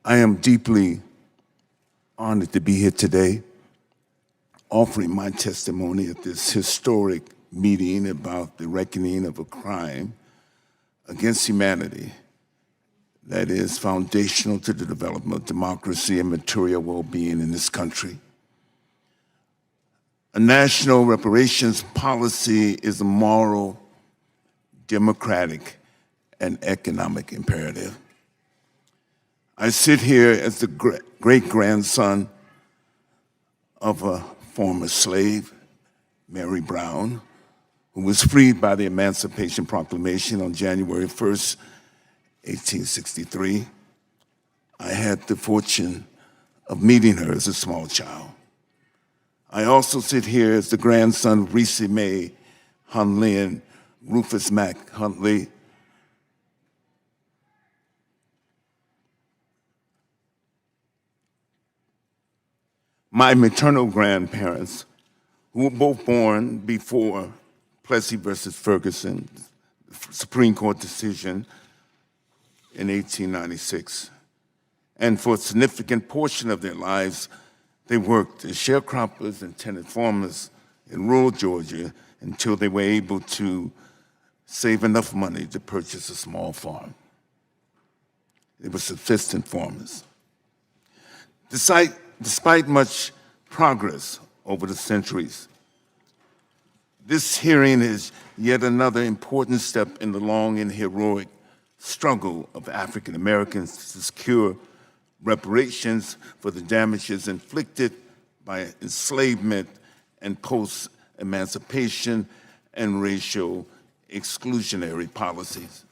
I am deeply honored to be here today, offering my testimony at this historic meeting about the reckoning of a crime against humanity that is foundational to the development of democracy and material well-being in this country. A national reparations policy is a moral, democratic, and economic imperative. I sit here as the great-grandson of a former slave, Mary Brown, who was freed by the Emancipation Proclamation on January 1st, 1863. I had the fortune of meeting her as a small child. I also sit here as the grandson of Reese Mae Huntley and Rufus Mack Huntley. My maternal grandparents, who were both born before Plessy versus Ferguson, the Supreme Court decision in 1896. And for a significant portion of their lives, they worked as sharecroppers and tenant farmers in rural Georgia until they were able to save enough money to purchase a small farm. They were subsistence farmers. Despite much progress over the centuries, this hearing is yet another important step in the long and heroic struggle of African Americans to secure reparations for the damages inflicted by enslavement and post-emancipation and racial exclusionary policies.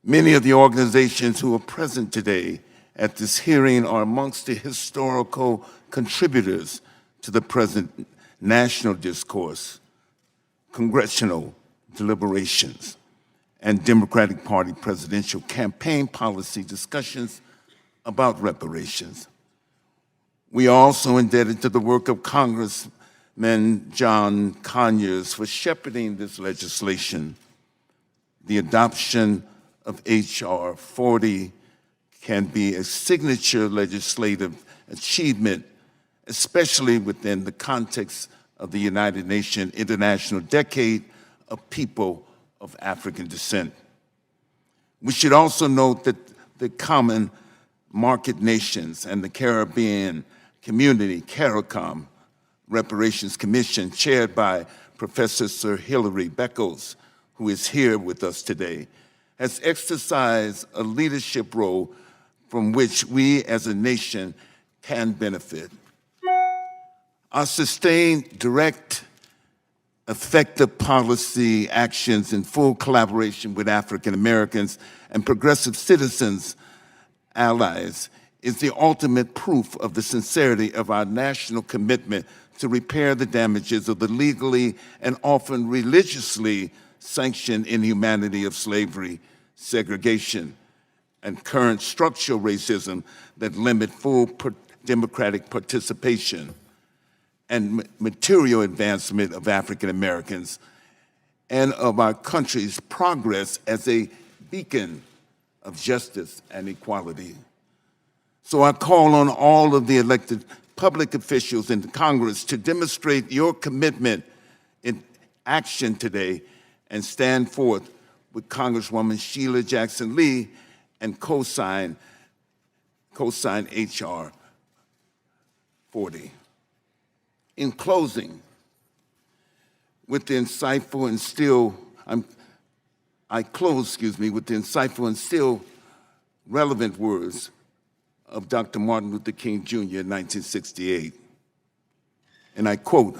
Many of the organizations who are present today at this hearing are amongst the historical contributors to the present national discourse, congressional deliberations, and Democratic Party presidential campaign policy discussions about reparations. We are also indebted to the work of Congressman John Conyers for shepherding this legislation. The adoption of H.R. 40 can be a signature legislative achievement, especially within the context of the United Nations International Decade of People of African Descent. We should also note that the Common Market Nations and the Caribbean Community, CARICOM, Reparations Commission, chaired by Professor Sir Hilary Beckles, who is here with us today, has exercised a leadership role from which we as a nation can benefit. Our sustained, direct, effective policy actions in full collaboration with African Americans and progressive citizens, allies, is the ultimate proof of the sincerity of our national commitment to repair the damages of the legally and often religiously sanctioned inhumanity of slavery, segregation, and current structural racism that limit full democratic participation and material advancement of African Americans and of our country's progress as a beacon of justice and equality. So I call on all of the elected public officials in Congress to demonstrate your commitment in action today and stand forth with Congresswoman Sheila Jackson Lee and co-sign H.R. 40. In closing, with the insightful and still, I close, with the insightful and still relevant words of Dr. Martin Luther King Jr. in 1968. And I quote,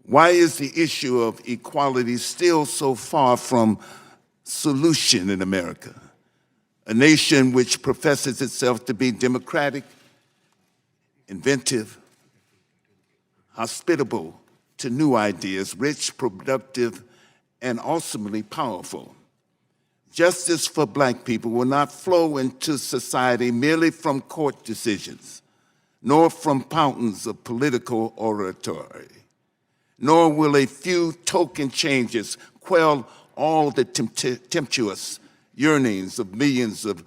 "Why is the issue of equality still so far from solution in America? A nation which professes itself to be democratic, inventive, hospitable to new ideas, rich, productive, and ultimately powerful. Justice for Black people will not flow into society merely from court decisions, nor from fountains of political oratory, nor will a few token changes quell all the tempestuous yearnings of millions of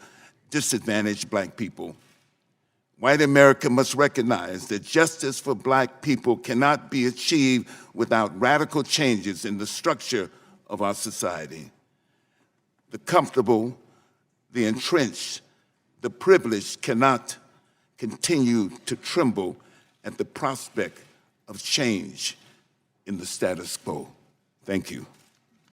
disadvantaged Black people. White America must recognize that justice for Black people cannot be achieved without radical changes in the structure of our society. The comfortable, the entrenched, the privileged cannot continue to tremble at the prospect of change in the status quo. Thank you.